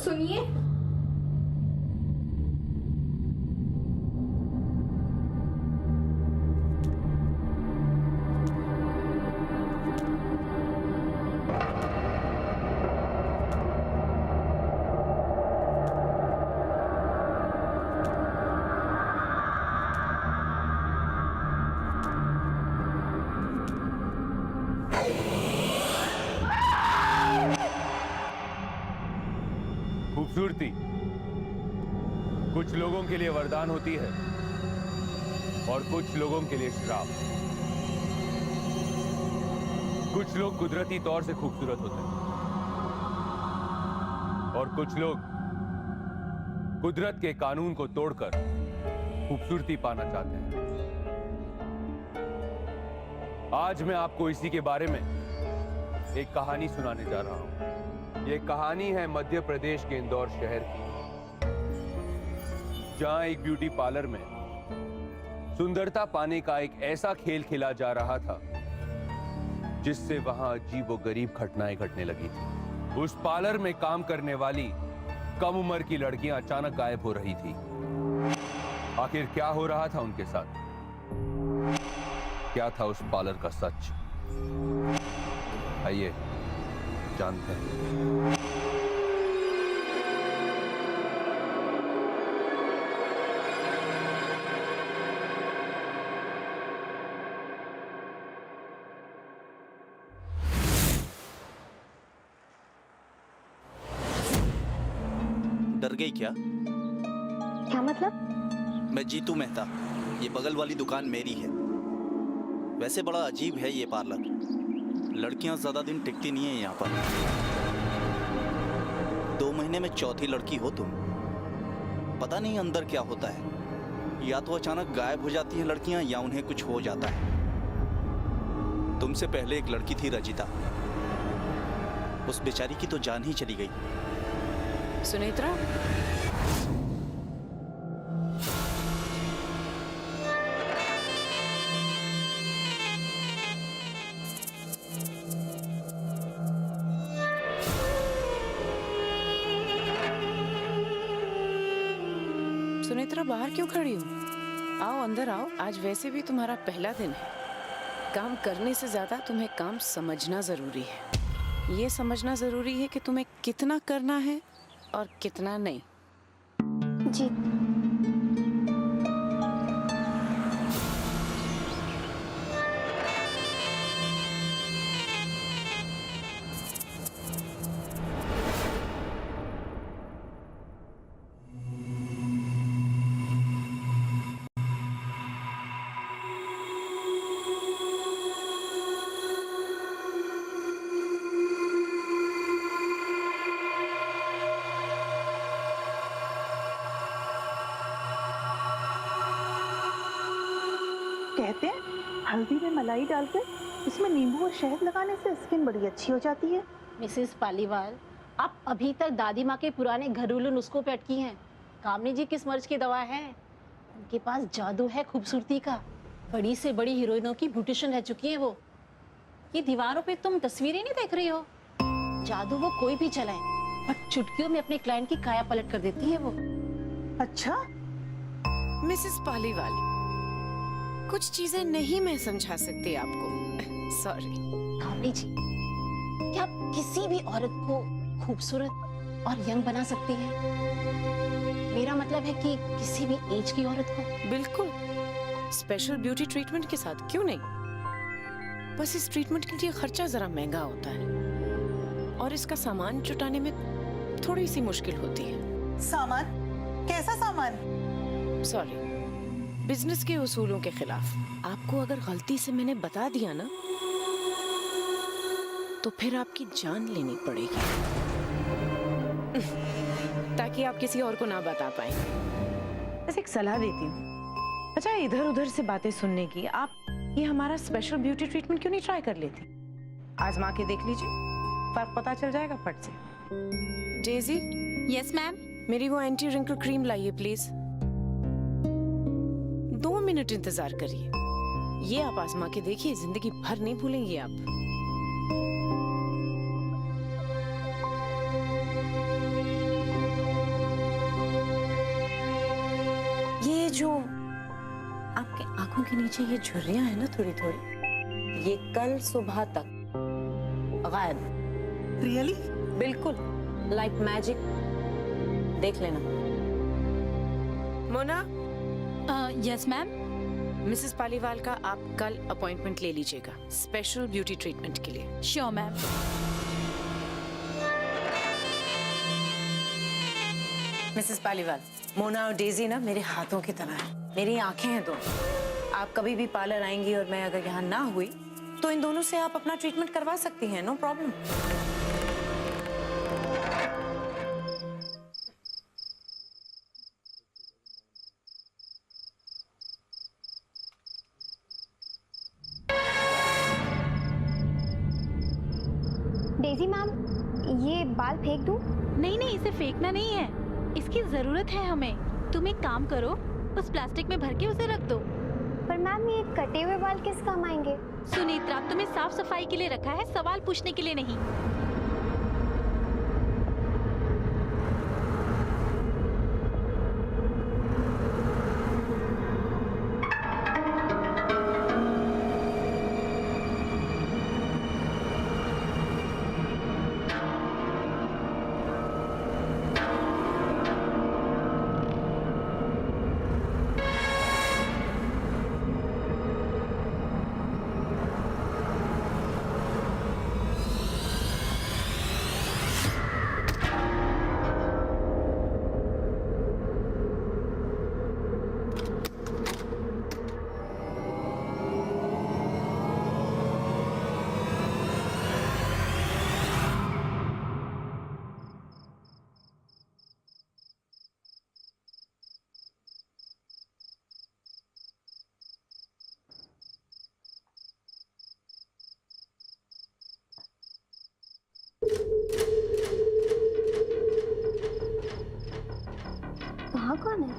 सुनिए, खूबसूरती कुछ लोगों के लिए वरदान होती है और कुछ लोगों के लिए श्राप। कुछ लोग कुदरती तौर से खूबसूरत होते हैं और कुछ लोग कुदरत के कानून को तोड़कर खूबसूरती पाना चाहते हैं। आज मैं आपको इसी के बारे में एक कहानी सुनाने जा रहा हूं। ये कहानी है मध्य प्रदेश के इंदौर शहर की, जहां एक ब्यूटी पार्लर में सुंदरता पाने का एक ऐसा खेल खेला जा रहा था जिससे वहां अजीबोगरीब घटनाएं घटने लगी थी। उस पार्लर में काम करने वाली कम उम्र की लड़कियां अचानक गायब हो रही थी। आखिर क्या हो रहा था उनके साथ? क्या था उस पार्लर का सच? आइए जानते हैं। डर गई क्या? क्या मतलब? मैं जीतू मेहता, ये बगल वाली दुकान मेरी है। वैसे बड़ा अजीब है ये पार्लर, लड़कियां ज्यादा दिन टिकती नहीं है यहाँ पर। 2 महीने में चौथी लड़की हो तुम। पता नहीं अंदर क्या होता है, या तो अचानक गायब हो जाती हैं लड़कियां या उन्हें कुछ हो जाता है। तुमसे पहले एक लड़की थी रजिता, उस बेचारी की तो जान ही चली गई। सुनेत्रा, सुनेत्रा बाहर क्यों खड़ी हो? आओ अंदर आओ। आज वैसे भी तुम्हारा पहला दिन है। काम करने से ज्यादा तुम्हें काम समझना जरूरी है। ये समझना जरूरी है कि तुम्हें कितना करना है और कितना नहीं। जी। कहते हैं हल्दी में मलाई डालकर इसमें नींबू और शहद लगाने से स्किन बड़ी अच्छी हो जाती है। मिसेस पालीवाल, आप अभी तक दादी माँ के पुराने घरेलू नुस्खों पे अटकी हैं। कामनी जी किस मर्ज की दवा है? उनके पास जादू है खूबसूरती का। बड़ी से बड़ी हीरोइनों की ब्यूटिशियन रह चुकी हैं वो। ये दीवारों पे तुम तस्वीरें नहीं देख रही हो? जादू वो कोई भी चलाए, पर चुटकियों में अपने क्लाइंट की काया पलट कर देती है वो। अच्छा, मिसेस पालीवाल, कुछ चीजें नहीं मैं समझा सकती आपको। सॉरी। कामनी जी, क्या आप किसी भी औरत को खूबसूरत और यंग बना सकती हैं? मेरा मतलब है कि किसी भी एज की औरत को। बिल्कुल, स्पेशल ब्यूटी ट्रीटमेंट के साथ, क्यों नहीं। बस इस ट्रीटमेंट के लिए खर्चा जरा महंगा होता है और इसका सामान जुटाने में थोड़ी सी मुश्किल होती है। सामान? कैसा सामान? सॉरी, बिजनेस के उसूलों के खिलाफ। आपको अगर गलती से मैंने बता दिया ना, तो फिर आपकी जान लेनी पड़ेगी। ताकि आप किसी और को ना बता पाए। बस एक सलाह देती हूँ, अच्छा इधर उधर से बातें सुनने की आप ये हमारा स्पेशल ब्यूटी ट्रीटमेंट क्यों नहीं ट्राई कर लेते? आजमा के देख लीजिए, फर्क पता चल जाएगा फट से। डेजी। Yes ma'am. मेरी वो एंटी रिंकल क्रीम लाइए प्लीज। 2 मिनट इंतजार करिए, ये आप आजमा के देखिए, जिंदगी भर नहीं भूलेंगे आप। ये जो आपके आंखों के नीचे ये झुर्रियां है ना थोड़ी थोड़ी, ये कल सुबह तक गायब। रियली? बिल्कुल लाइक मैजिक, देख लेना। Mona. Yes ma'am. Mrs Paliwal का आप कल अपॉइंटमेंट ले लीजिएगा स्पेशल ब्यूटी ट्रीटमेंट के लिए। Sure ma'am. Mrs Paliwal, Mona और डेजी ना मेरे हाथों की तरह है, मेरी आंखें हैं दोनों। आप कभी भी पार्लर आएंगी और मैं अगर यहाँ ना हुई तो इन दोनों से आप अपना ट्रीटमेंट करवा सकती हैं, नो प्रॉब्लम। डेजी मैम, ये बाल फेंक दूं? नहीं नहीं, इसे फेंकना नहीं है, इसकी जरूरत है हमें। तुम एक काम करो, उस प्लास्टिक में भर के उसे रख दो। पर मैम ये कटे हुए बाल किस काम आएंगे? सुनेत्रा, तुम्हें साफ सफाई के लिए रखा है, सवाल पूछने के लिए नहीं। वहाँ कौन है?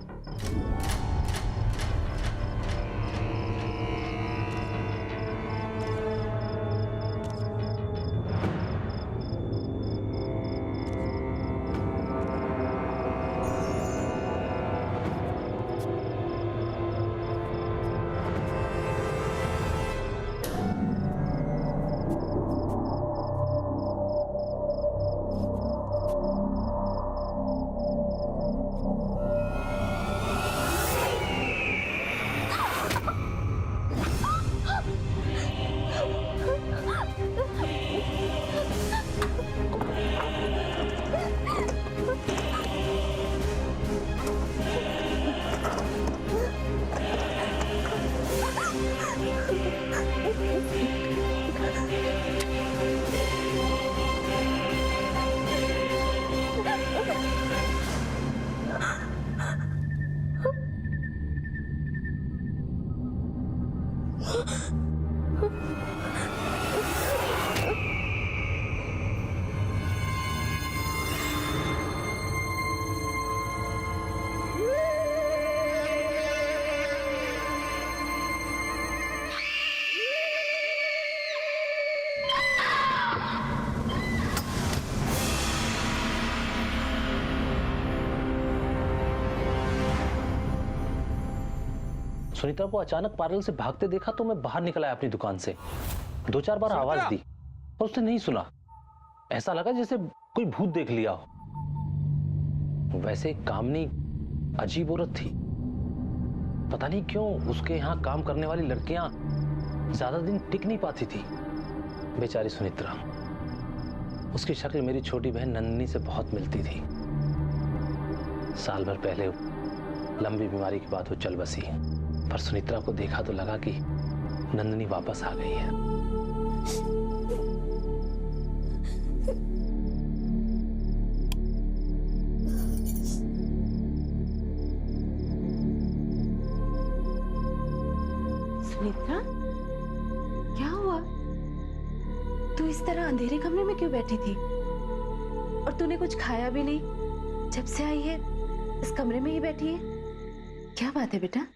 सुनीता को अचानक पार्लर से भागते देखा तो मैं बाहर निकल आया अपनी दुकान से। 2-4 बार आवाज दी और उसने नहीं सुना। ऐसा लगा जैसे कोई भूत देख लिया हो। वैसे कामनी अजीब औरत थी, पता नहीं क्यों उसके यहाँ काम करने वाली लड़कियां ज्यादा दिन टिक नहीं पाती थी। बेचारी सुनित्रा, उसकी शक्ल मेरी छोटी बहन नंदिनी से बहुत मिलती थी। साल भर पहले लंबी बीमारी के बाद वो चल बसी, पर सुनित्रा को देखा तो लगा कि नंदिनी वापस आ गई है। सुनेत्रा, क्या हुआ? तू इस तरह अंधेरे कमरे में क्यों बैठी थी? और तूने कुछ खाया भी नहीं। जब से आई है इस कमरे में ही बैठी है। क्या बात है बेटा?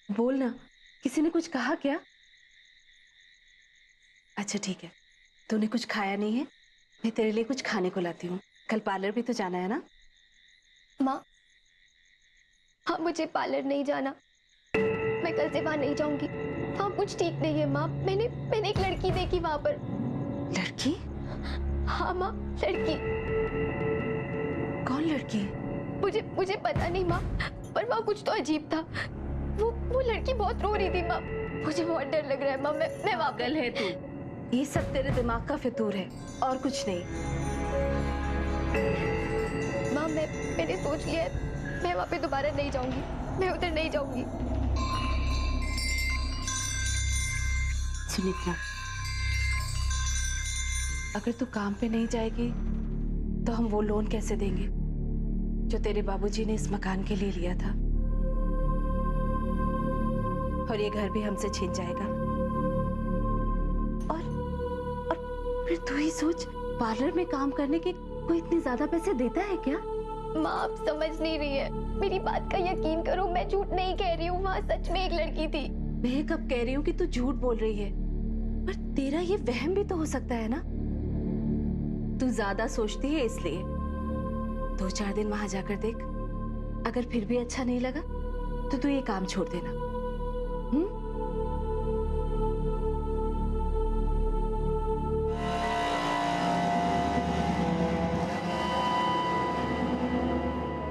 बोल ना, किसी ने कुछ कहा क्या? अच्छा ठीक है, तूने कुछ खाया नहीं है, मैं तेरे लिए कुछ खाने को लाती हूँ। कल पार्लर भी तो जाना है ना? माँ, हाँ मुझे पार्लर नहीं जाना, मैं कल से वहां नहीं जाऊंगी। हाँ कुछ ठीक नहीं है माँ, मैंने एक लड़की देखी वहां पर। लड़की? हाँ माँ, लड़की। कौन लड़की? मुझे पता नहीं माँ, पर वहाँ कुछ तो अजीब था। वो लड़की बहुत रो रही थी माँ, मुझे बहुत डर लग रहा है माँ। मैं वहाँ पागल है तू। ये सब तेरे दिमाग का फितूर है और कुछ नहीं। माँ मैंने सोच लिया है, मैं वहाँ पे दोबारा नहीं जाऊंगी, मैं उधर नहीं जाऊंगी। सुनित्रा, अगर तू काम पे नहीं जाएगी तो हम वो लोन कैसे देंगे जो तेरे बाबूजी ने इस मकान के लिए लिया था? और ये घर भी हमसे छिन जाएगा। और फिर तू ही सोच, पार्लर में काम करने के कोई इतने ज्यादा पैसे देता है क्या? माँ आप समझ नहीं रही है, मेरी बात का यकीन करो, मैं झूठ नहीं कह रही हूँ। वहाँ सच में एक लड़की थी। मैं कब कह रही हूँ कि तू झूठ बोल रही है, पर तेरा ये वहम भी तो हो सकता है ना। तू ज्यादा सोचती है इसलिए। 2-4 दिन वहां जाकर देख, अगर फिर भी अच्छा नहीं लगा तो तू ये काम छोड़ देना।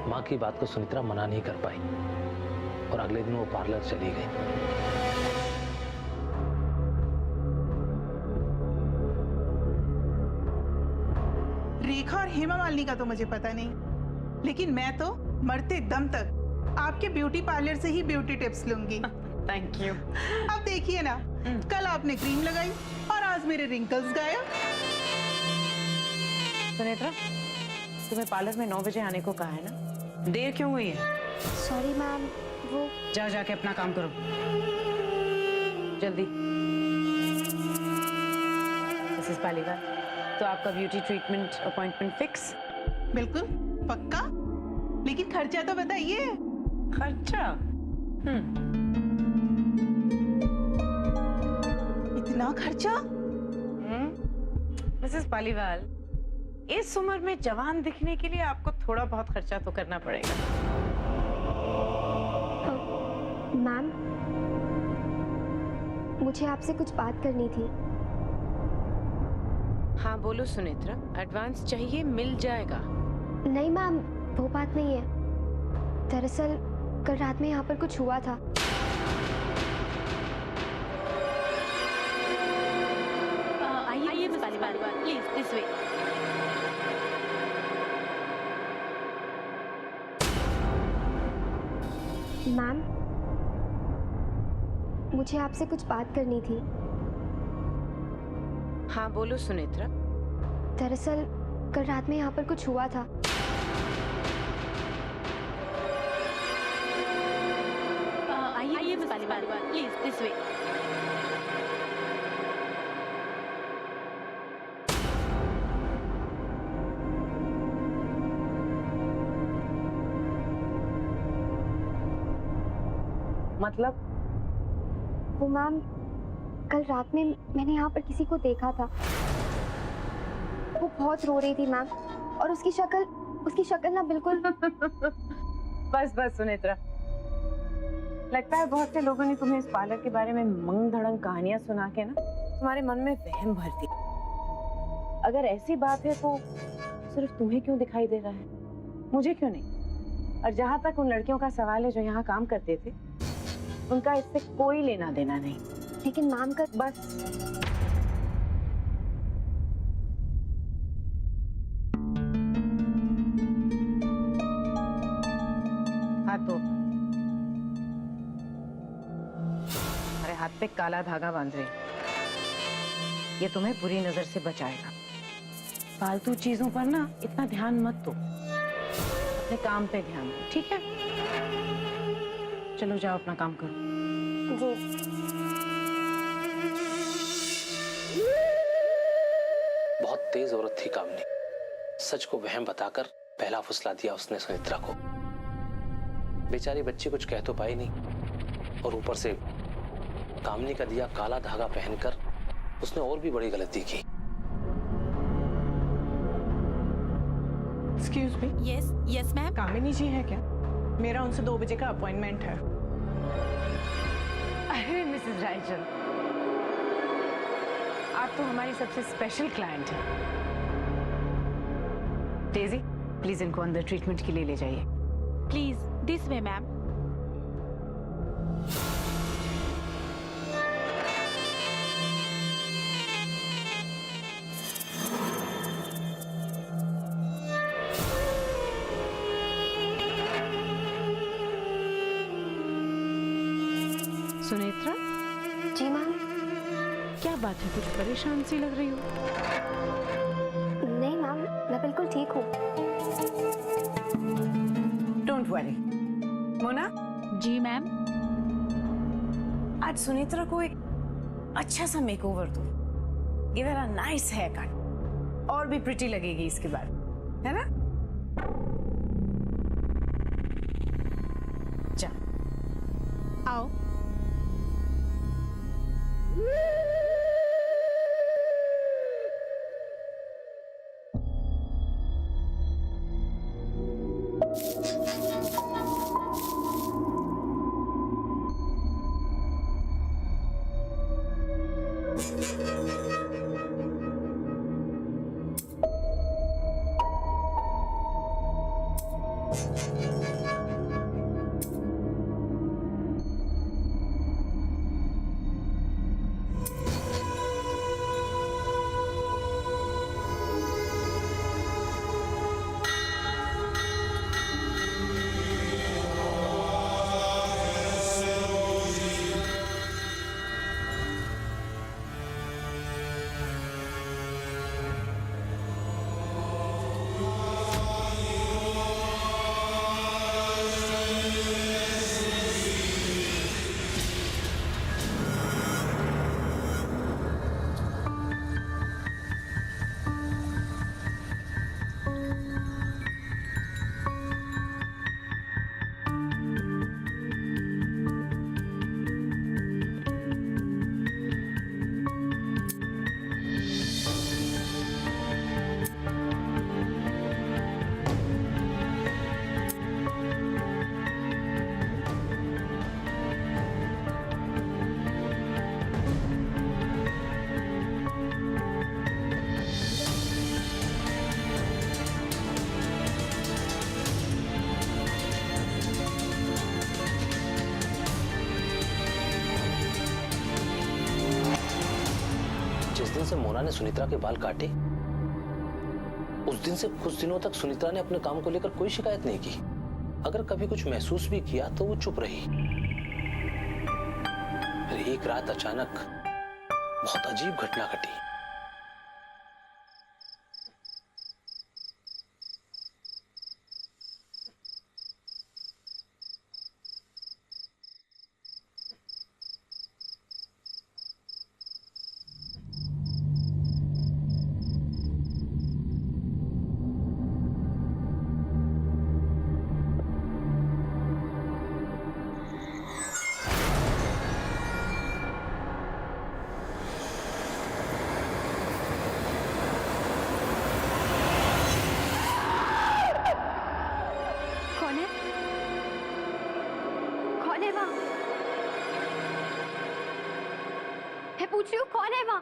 माँ की बात को सुमित्रा मना नहीं कर पाई और अगले दिन वो पार्लर चली गई। रेखा और हेमा मालिनी का तो मुझे पता नहीं, लेकिन मैं तो मरते दम तक आपके ब्यूटी पार्लर से ही ब्यूटी टिप्स लूंगी। Thank you. अब देखिए ना, कल आपने क्रीम लगाई और आज मेरे रिंकल्स गायब। सुनेत्रा, तुम्हें पार्लर में 9 बजे आने को कहा है ना? देर क्यों हुई है? सॉरी मैम, वो जाओ जाके अपना काम करो जल्दी। मिसेस पालीवाल, तो आपका ब्यूटी ट्रीटमेंट अपॉइंटमेंट फिक्स? बिल्कुल पक्का, लेकिन खर्चा तो बताइए। खर्चा? इतना खर्चा? मिसेस पालीवाल, इस उम्र में जवान दिखने के लिए आपको थोड़ा बहुत खर्चा तो करना पड़ेगा। मैम मुझे आपसे कुछ बात करनी थी। हाँ बोलो सुनेत्रा, एडवांस चाहिए? मिल जाएगा। नहीं मैम, वो बात नहीं है। दरअसल कल रात में यहाँ पर कुछ हुआ था। आइए miss Paliwal, please this way. Ma'am मुझे आपसे कुछ बात करनी थी। हाँ बोलो सुनेत्रा। दरअसल कल रात में यहाँ पर कुछ हुआ था। आइए मिस पालीवाल, प्लीज दिस वे। मतलब? वो मैम, कल रात में मैंने यहाँ पर किसी को देखा था। वो बहुत रो रही थी मैम, और उसकी शक्ल ना बिल्कुल बस बस सुनेत्रा, लगता है बहुत से लोगों ने तुम्हें इस पार्लर के बारे में मंग धड़ंग कहानियां सुना के ना तुम्हारे मन में वहम भर दी। अगर ऐसी बात है तो सिर्फ तुम्हें क्यों दिखाई दे रहा है, मुझे क्यों नहीं? और जहां तक उन लड़कियों का सवाल है जो यहाँ काम करते थे, उनका इससे कोई लेना देना नहीं। लेकिन मैम का बस हाथ धो। हमारे हाथ पे काला धागा बांध रहे, ये तुम्हें बुरी नजर से बचाएगा। फालतू चीजों पर ना इतना ध्यान मत दो, अपने काम पे ध्यान दो, ठीक है? चलो जाओ अपना काम करो। जी। बहुत तेज औरत थी कामनी। सच को वहम बताकर पहला फुसला दिया उसने सुनित्रा को। बेचारी बच्ची कुछ कह तो पाई नहीं, और ऊपर से कामनी का दिया काला धागा पहनकर उसने और भी बड़ी गलती की। Excuse me. Yes yes ma'am. Kamini ji है क्या? मेरा उनसे 2 बजे का अपॉइंटमेंट है। अरे मिसेस रायचंद, आप तो हमारी सबसे स्पेशल क्लाइंट हैं। डेजी, प्लीज इनको अंदर ट्रीटमेंट के लिए ले जाइए। Please this way ma'am. Sunetra, जी मैम। क्या बात है, कुछ परेशान सी लग रही हो? नहीं मैम, मैं बिल्कुल ठीक हूँ। Don't worry. मोना, जी मैम। आज सुनेत्रा को एक अच्छा सा मेकओवर दो। Give her a nice hair cut, और भी प्रिटी लगेगी इसके बाद, है ना? जा। आओ। जिस दिन से मोना ने सुनित्रा के बाल काटे, उस दिन से कुछ दिनों तक सुनित्रा ने अपने काम को लेकर कोई शिकायत नहीं की। अगर कभी कुछ महसूस भी किया तो वो चुप रही। फिर एक रात अचानक बहुत अजीब घटना घटी। पूछ रही हूँ कौन है वहाँ?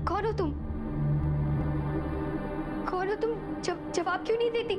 कौन हो तुम? कौन हो तुम? जवाब क्यों नहीं देती?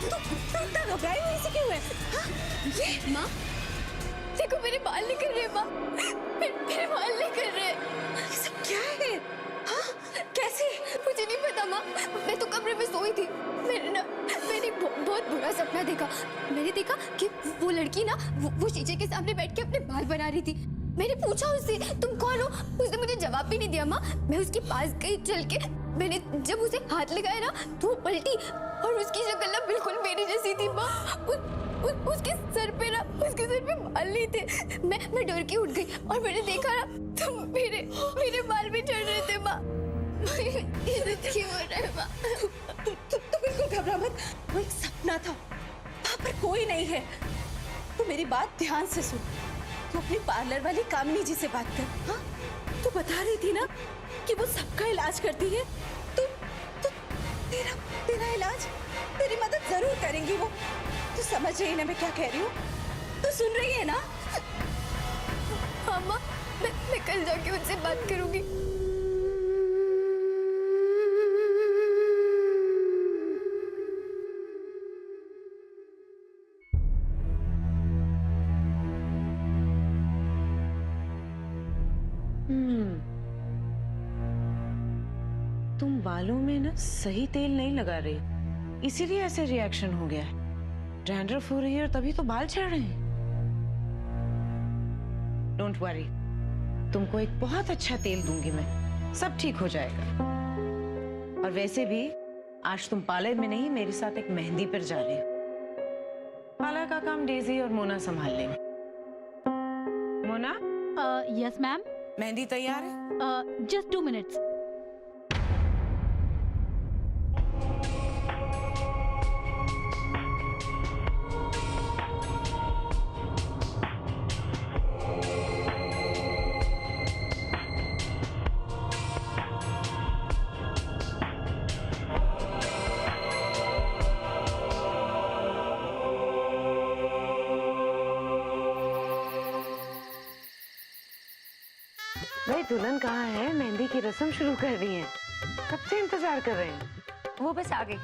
इतना घबराई हुई सी क्यों है? हाँ? ये माँ देखो मेरे बाल निकल रहे हैं माँ, मेरे बाल निकल रहे हैं। ये सब क्या है? हाँ? कैसे? मुझे नहीं पता माँ, मैं तो कमरे में सोई थी। मैंने बहुत बुरा सपना देखा। मैंने देखा कि वो लड़की ना वो शीशे के सामने बैठ के अपने बाल बना रही थी। मैंने पूछा उससे तुम कौन हो, उसने मुझे जवाब भी नहीं दिया माँ। मैं उसके पास गई चल के, मैंने जब उसे हाथ लगाया ना तो वो पलटी और उसकी शक्ल ना बिल्कुल मेरी जैसी थी माँ। उसके सर पे बाल नहीं थे। मैं डर के उठ गई और मैंने देखा ना तो मेरे बाल भी झड़ रहे थे माँ। क्यों हो रहा है माँ? तू बिल्कुल घबरा मत, वो एक सपना था, वहाँ पर कोई नहीं है। तू मेरी बात ध्यान से सुन। तू अपनी पार्लर वाली कामिनी जी से बात कर। हाँ? तू बता रही थी ना कि वो सबका इलाज करती है। तू तेरा इलाज, तेरी मदद जरूर करेंगी वो। तू समझ रही है ना मैं क्या कह रही हूँ? तू सुन रही है ना? हाँ माँ, मैं कल जाके उनसे बात करूंगी। तुम बालों में ना सही तेल नहीं लगा रही, इसीलिए ऐसे रिएक्शन हो गया है। डैंड्रफ हो रही है और तभी तो बाल झड़ रहे हैं। डोंट वरी, तुमको एक बहुत अच्छा तेल दूंगी मैं, सब ठीक हो जाएगा। और वैसे भी आज तुम पार्लर में नहीं, मेरे साथ एक मेहंदी पर जा रही हो। पार्लर का काम डेजी और मोना संभाल लेंगे। Mona, yes ma'am. मेहंदी तैयार है? Just 2 minutes. भाई दुल्हन कहाँ है? मेहंदी की रस्म शुरू कर रही है, कब से इंतजार कर रहे हैं। वो बस आ गई।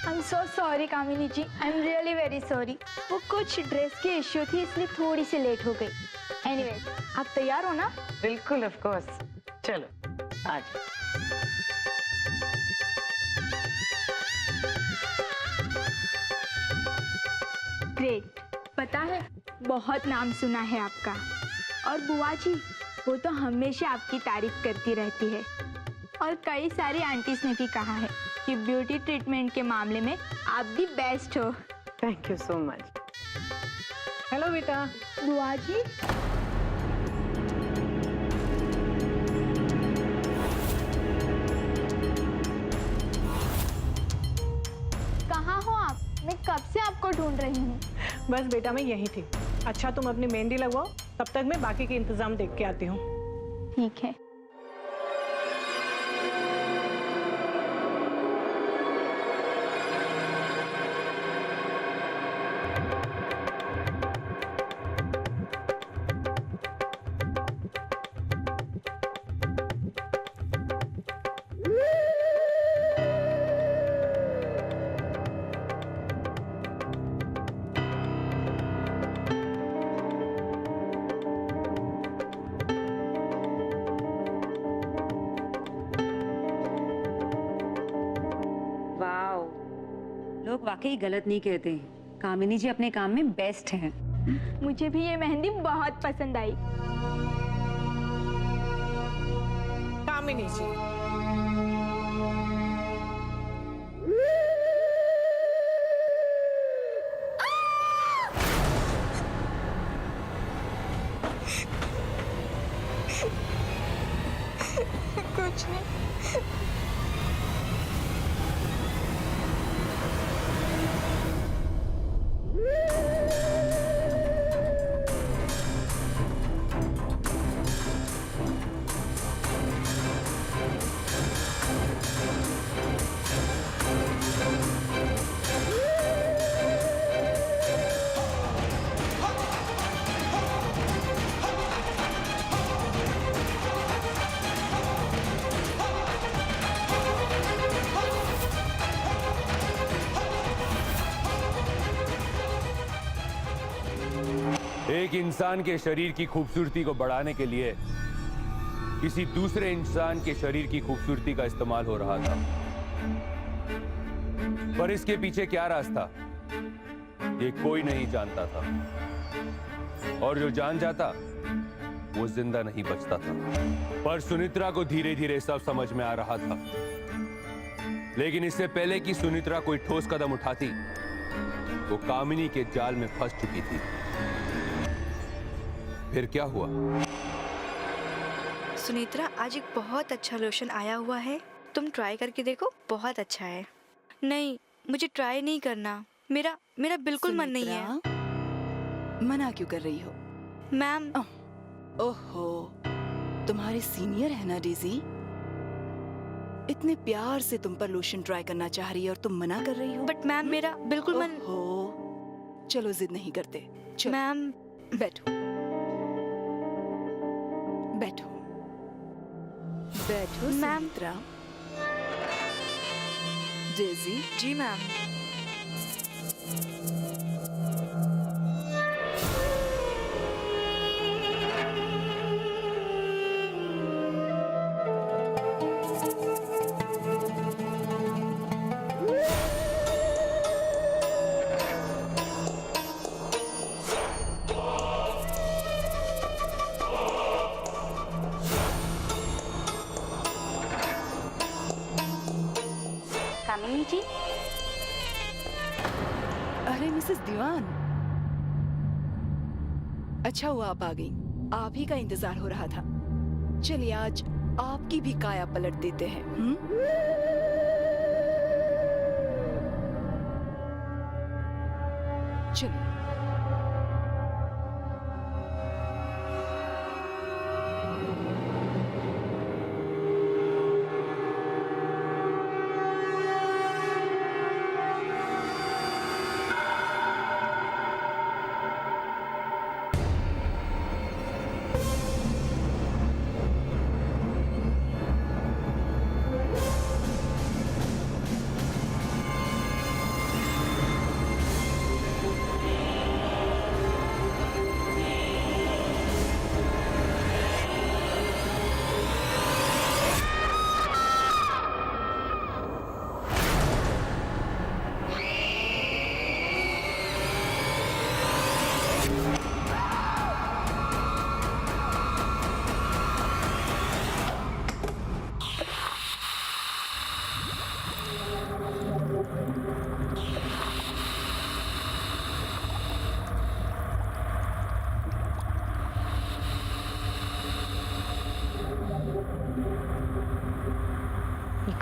I am so sorry Kamini ji, I am really very sorry. वो कुछ ड्रेस की इश्यू थी इसलिए थोड़ी सी लेट हो गई। एनीवे, आप तैयार हो ना? बिल्कुल, ऑफ कोर्स। चलो आ जाओ। ग्रेट। पता है बहुत नाम सुना है आपका, और बुआ जी वो तो हमेशा आपकी तारीफ करती रहती है। और कई सारी आंटीज ने भी कहा है कि ब्यूटी ट्रीटमेंट के मामले में आप भी बेस्ट हो। Thank you so much. Hello बेटा। बुआ जी, कहाँ हो आप? मैं कब से आपको ढूंढ रही हूँ। बस बेटा मैं यही थी। अच्छा तुम अपनी मेहंदी लगवाओ, तब तक मैं बाकी के इंतजाम देख के आती हूँ। ठीक है। लोग वाकई गलत नहीं कहते हैं। कामिनी जी अपने काम में बेस्ट हैं। मुझे भी ये मेहंदी बहुत पसंद आई। कामिनी जी, कुछ नहीं। एक इंसान के शरीर की खूबसूरती को बढ़ाने के लिए किसी दूसरे इंसान के शरीर की खूबसूरती का इस्तेमाल हो रहा था, पर इसके पीछे क्या राज था ये कोई नहीं जानता था, और जो जान जाता वो जिंदा नहीं बचता था। पर सुनित्रा को धीरे धीरे सब समझ में आ रहा था, लेकिन इससे पहले कि सुनित्रा कोई ठोस कदम उठाती, वो कामिनी के जाल में फंस चुकी थी। फिर क्या हुआ? सुनित्रा, आज एक बहुत अच्छा लोशन आया हुआ है, तुम ट्राई करके देखो, बहुत अच्छा है। नहीं, मुझे ट्राई नहीं करना, मेरा बिल्कुल मन नहीं है। मना क्यों कर रही हो? मैम। ओहो, तुम्हारे सीनियर है ना डेज़ी, इतने प्यार से तुम पर लोशन ट्राई करना चाह रही है और तुम मना कर रही हो। बट मैम, मेरा बिल्कुल मन। ओहो, चलो जिद नहीं करते। मैम, बैठो बैठो बैठो मैम। सुमित्रा। डेज़ी। जी मैम। कामिनी जी। अरे मिसेस दीवान, अच्छा हुआ आप आ गई, आप ही का इंतजार हो रहा था। चलिए आज आपकी भी काया पलट देते हैं। चलिए।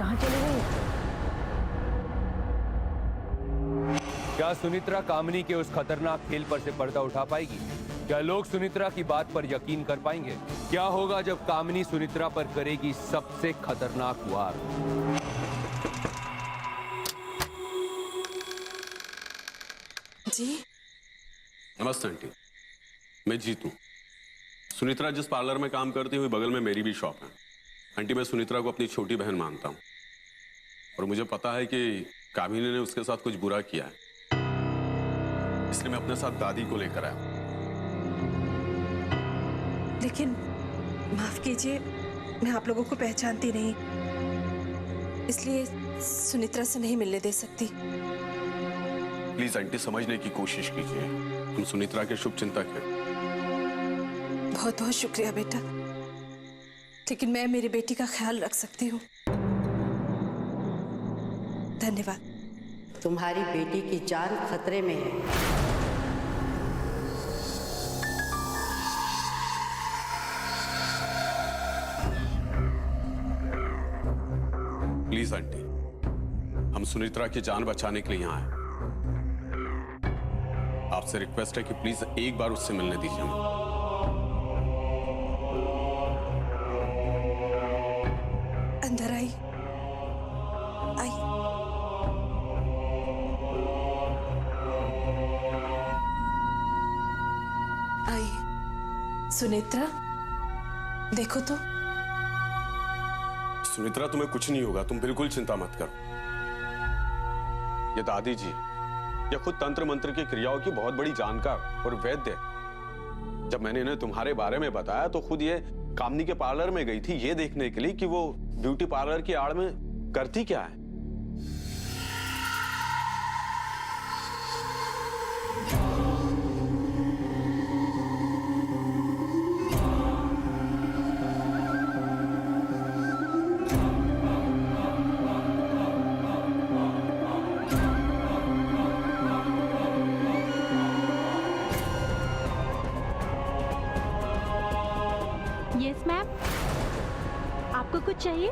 कहाँ चले गए? क्या सुनित्रा कामिनी के उस खतरनाक खेल पर से पर्दा उठा पाएगी? क्या लोग सुनित्रा की बात पर यकीन कर पाएंगे? क्या होगा जब कामिनी सुनित्रा पर करेगी सबसे खतरनाक वार? जी नमस्ते आंटी, मैं जीतू। सुनित्रा जिस पार्लर में काम करती हुई बगल में मेरी भी शॉप है। आंटी, मैं सुनित्रा को अपनी छोटी बहन मानता हूँ और मुझे पता है कि कामिनी ने उसके साथ कुछ बुरा किया है, इसलिए मैं अपने साथ दादी को लेकर आया। लेकिन माफ कीजिए, मैं आप लोगों को पहचानती नहीं, इसलिए सुनित्रा से नहीं मिलने दे सकती। प्लीज आंटी, समझने की कोशिश कीजिए, हम सुनित्रा के शुभ चिंतक हैं। बहुत बहुत शुक्रिया बेटा, लेकिन मैं मेरी बेटी का ख्याल रख सकती हूँ। धन्यवाद। तुम्हारी बेटी की जान खतरे में है। प्लीज आंटी, हम सुनित्रा की जान बचाने के लिए यहाँ आए। आपसे रिक्वेस्ट है कि प्लीज एक बार उससे मिलने दीजिए हमें। अंदर आई, आई। आई। सुनित्रा, देखो तो। सुनित्रा, तुम्हें कुछ नहीं होगा, तुम बिल्कुल चिंता मत करो। ये दादी जी, या खुद तंत्र मंत्र की क्रियाओं की बहुत बड़ी जानकार और वैद्य, जब मैंने इन्हें तुम्हारे बारे में बताया तो खुद ये कामनी के पार्लर में गई थी ये देखने के लिए कि वो ब्यूटी पार्लर की आड़ में करती क्या है। यस मैम, आपको कुछ चाहिए?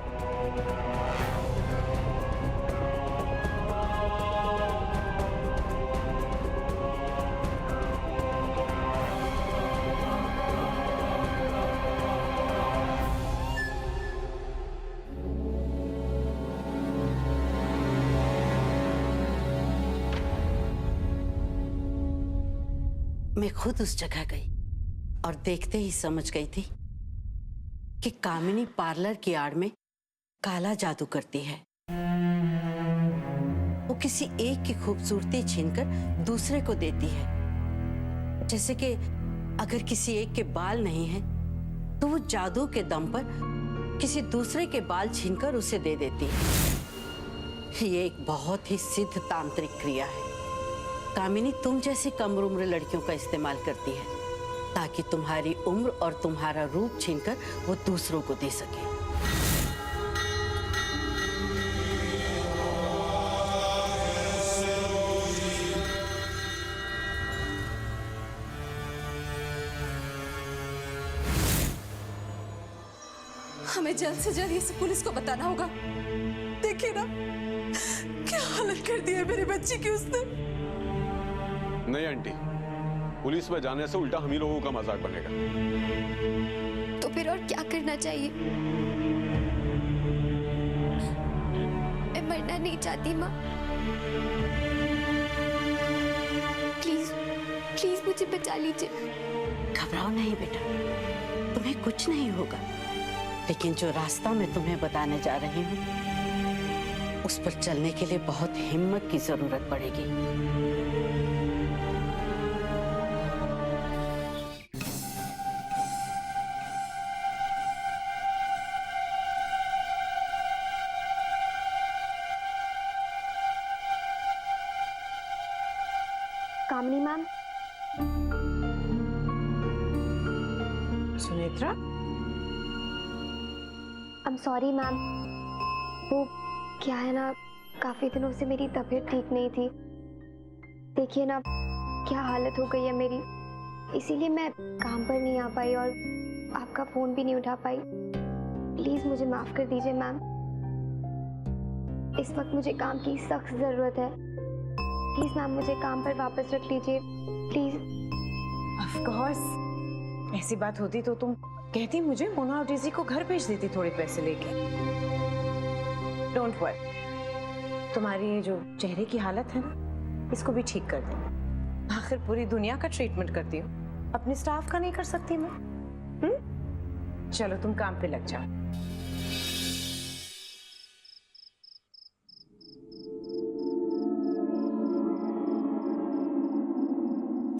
मैं खुद उस जगह गई और देखते ही समझ गई थी कि कामिनी पार्लर की आड़ में काला जादू करती है। वो किसी एक की खूबसूरती छीनकर दूसरे को देती है। जैसे कि अगर किसी एक के बाल नहीं हैं, तो वो जादू के दम पर किसी दूसरे के बाल छीनकर उसे दे देती है। ये एक बहुत ही सिद्ध तांत्रिक क्रिया है। कामिनी तुम जैसी कम उम्र लड़कियों का इस्तेमाल करती है ताकि तुम्हारी उम्र और तुम्हारा रूप छीनकर वो दूसरों को दे सके। हमें जल्द से जल्द इसे पुलिस को बताना होगा। देखिए ना क्या हालत कर दी है मेरी बच्ची की उसने। नहीं आंटी, पुलिस में जाने से उल्टा हम ही लोगों का मजाक बनेगा। तो फिर और क्या करना चाहिए? मैं मरना नहीं चाहती माँ। प्लीज प्लीज मुझे बचा लीजिए। घबराओ नहीं बेटा, तुम्हें कुछ नहीं होगा। लेकिन जो रास्ता मैं तुम्हें बताने जा रही हूँ उस पर चलने के लिए बहुत हिम्मत की जरूरत पड़ेगी। Kamini ma'am. Sunetra, I am sorry ma'am. वो क्या है ना, काफी दिनों से मेरी तबीयत ठीक नहीं थी। देखिए ना क्या हालत हो गई है मेरी, इसीलिए मैं काम पर नहीं आ पाई और आपका फोन भी नहीं उठा पाई। प्लीज मुझे माफ कर दीजिए मैम। इस वक्त मुझे काम की सख्त जरूरत है। प्लीज मैम मुझे काम पर वापस रख लीजिए प्लीज। ऑफ कोर्स, ऐसी बात होती तो तुम कहती मुझे मोना और डेज़ी को घर भेज देती थोड़े पैसे लेके। डोंट वरी, तुम्हारी ये जो चेहरे की हालत है ना, इसको भी ठीक कर दूंगी। आखिर पूरी दुनिया का ट्रीटमेंट करती हूँ, अपने स्टाफ का नहीं कर सकती मैं? चलो तुम काम पे लग जाओ।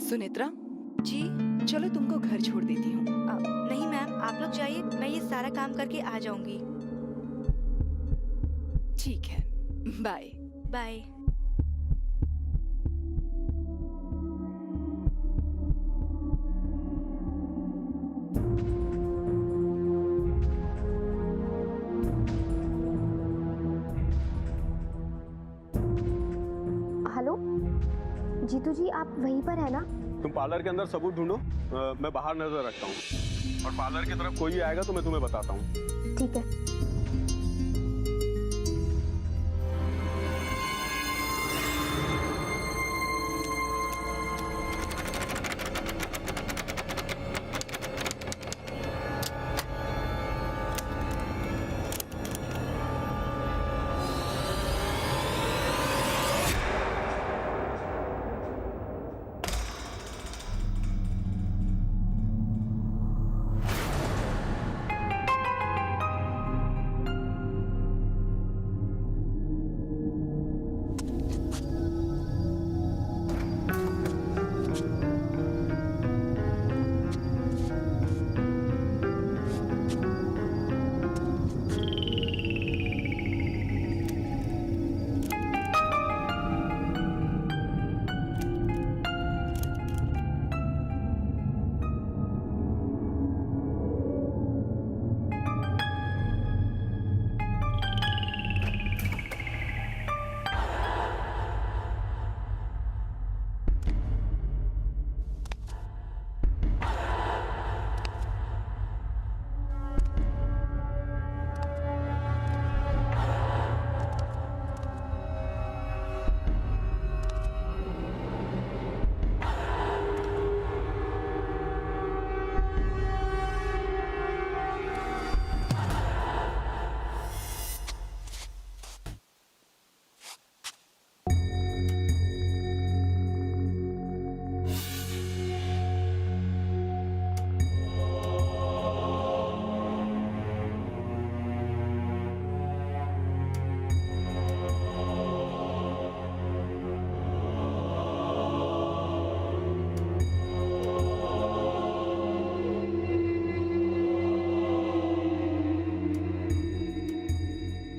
सुनेत्रा, जी चलो तुमको घर छोड़ देती हूँ। नहीं मैम, आप लोग जाइए, मैं ये सारा काम करके आ जाऊंगी। ठीक है, बाय बाय। हेलो जीतू जी, आप वहीं पर है ना? तुम पार्लर के अंदर सबूत ढूंढो, मैं बाहर नजर रखता हूँ और पार्लर की तरफ कोई आएगा तो मैं तुम्हें बताता हूँ। ठीक है।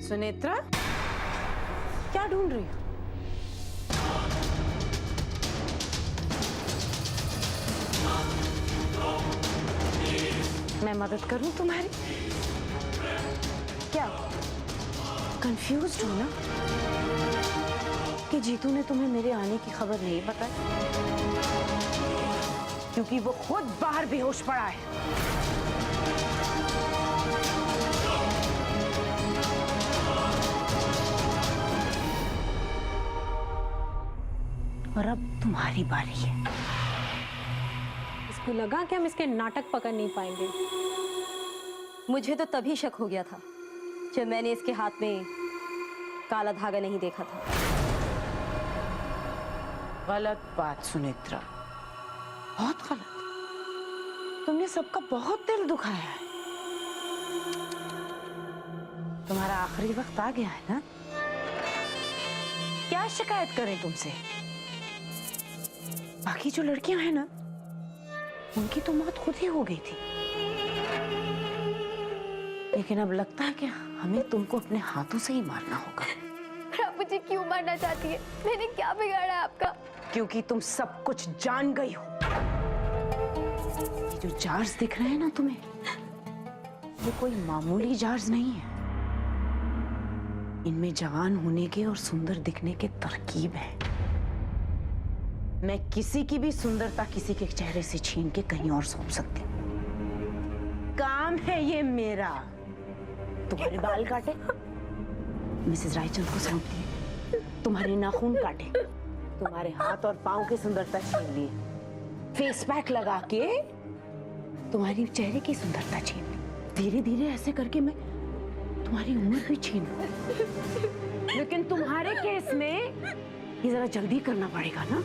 सुनेत्रा, क्या ढूंढ रही हो? मैं मदद करूं तुम्हारी? क्या कंफ्यूज्ड हो ना कि जीतू ने तुम्हें मेरे आने की खबर नहीं बताई? क्योंकि वो खुद बाहर बेहोश पड़ा है। और अब तुम्हारी बारी है। इसको लगा कि हम इसके नाटक पकड़ नहीं पाएंगे। मुझे तो तभी शक हो गया था जब मैंने इसके हाथ में काला धागा नहीं देखा था। गलत बात सुनेत्रा, बहुत गलत। तुमने सबका बहुत दिल दुखाया है। तुम्हारा आखिरी वक्त आ गया है ना? क्या शिकायत करें तुमसे? बाकी जो लड़कियां हैं ना, उनकी तो मौत खुद ही हो गई थी। लेकिन अब लगता है कि हमें तुमको अपने हाथों से ही मारना होगा। आप मुझे क्यों मारना चाहती है? मैंने क्या बिगाड़ा है आपका? क्योंकि तुम सब कुछ जान गई हो। ये जो जार्स दिख रहे हैं ना तुम्हें, ये कोई मामूली जार्स नहीं है। इनमें जवान होने के और सुंदर दिखने के तरकीब है। मैं किसी की भी सुंदरता किसी के चेहरे से छीन के कहीं और सौंप सकती हूँ। काम है ये मेरा। तुम्हारे बाल काटे, मिसेस रायचंद को सौंप दिए। तुम्हारे नाखून काटे, तुम्हारे हाथ और पांव की सुंदरता छीन लिए। फेस पैक लगा के तुम्हारी चेहरे की सुंदरता छीन ली। धीरे धीरे ऐसे करके मैं तुम्हारी उम्र भी छीन लूं। लेकिन तुम्हारे केस में ये जरा जल्दी करना पड़ेगा ना।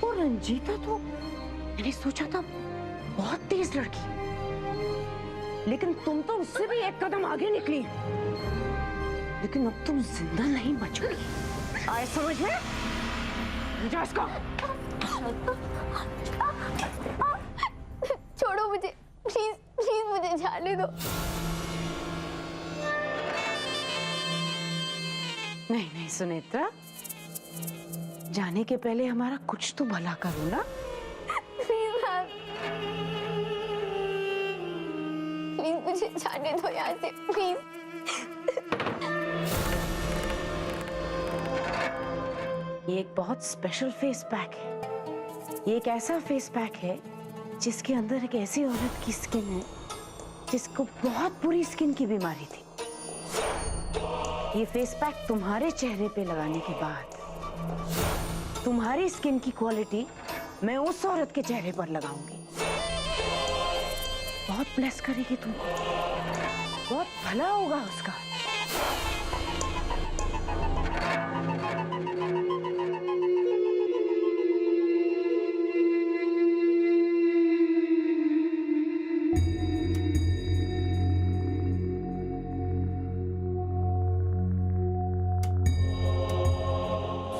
और रंजीता तो मैंने सोचा था बहुत तेज लड़की, लेकिन तुम तो उससे भी एक कदम आगे निकली। लेकिन अब तुम जिंदा नहीं बचोगी। आए समझ में? जा इसको। छोड़ो मुझे, प्लीज प्लीज मुझे जाने दो। नहीं नहीं सुनेत्रा, जाने के पहले हमारा कुछ तो भला करो ना। प्लीज मैम, प्लीज मुझे जाने दो यहाँ से, प्लीज। ये एक बहुत स्पेशल फेस पैक है। ये एक ऐसा फेस पैक है जिसके अंदर एक ऐसी औरत की स्किन है जिसको बहुत बुरी स्किन की बीमारी थी। ये फेस पैक तुम्हारे चेहरे पे लगाने के बाद तुम्हारी स्किन की क्वालिटी मैं उस औरत के चेहरे पर लगाऊंगी। बहुत ब्लेस करेगी तुमको, बहुत भला होगा उसका।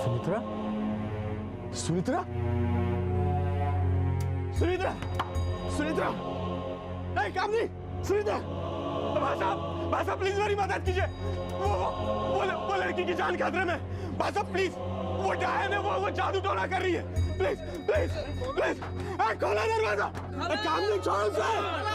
सुनित्रा, सुनित्रा, सुनित्रा, सुनित्रा, नहीं काम नहीं, सुनित्रा, भाई साहब प्लीज मेरी मदद कीजिए। वो लड़की की जान खतरे में। भाई साहब प्लीज, वो डायन है, वो जादू टोना कर रही है। प्लीज प्लीज प्लीज, खोला दरवाजा। काम नहीं, छोड़ो उसे।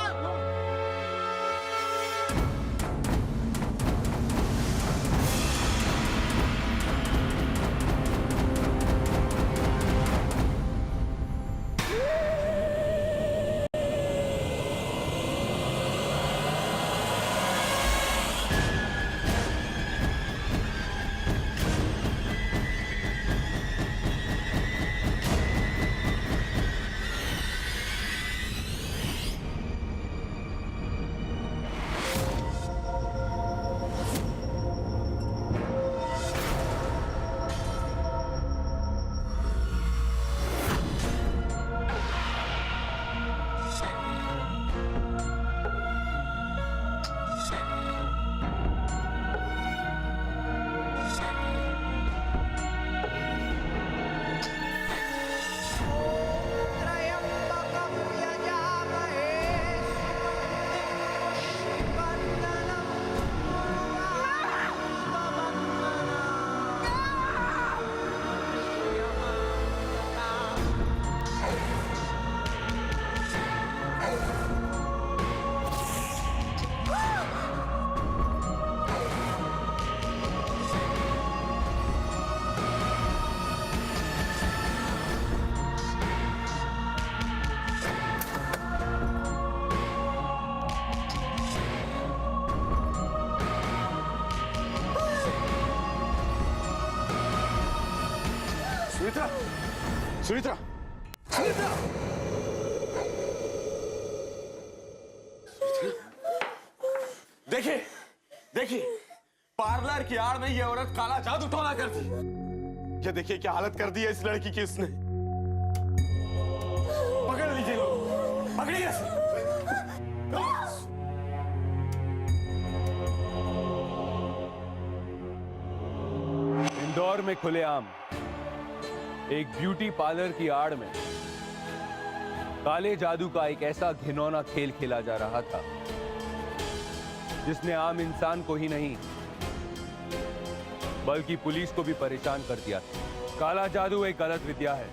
सुनित्रा, सुनित्रा, सुनित्रा! देखिए, देखिए, पार्लर की आड़ में ये औरत काला जादू टोना करती। ये देखिए क्या हालत कर दी है इस लड़की की इसने। पकड़ लीजिए लोग, पकड़िए इसे। इंदौर में खुलेआम एक ब्यूटी पार्लर की आड़ में काले जादू का एक ऐसा घिनौना खेल खेला जा रहा था जिसने आम इंसान को ही नहीं बल्कि पुलिस को भी परेशान कर दिया था। काला जादू एक गलत विद्या है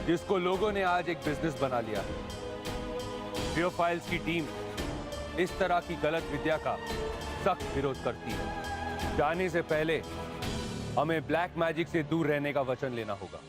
जिसको लोगों ने आज एक बिजनेस बना लिया है। थियोफाइल्स की टीम इस तरह की गलत विद्या का सख्त विरोध करती है। जाने से पहले हमें ब्लैक मैजिक से दूर रहने का वचन लेना होगा।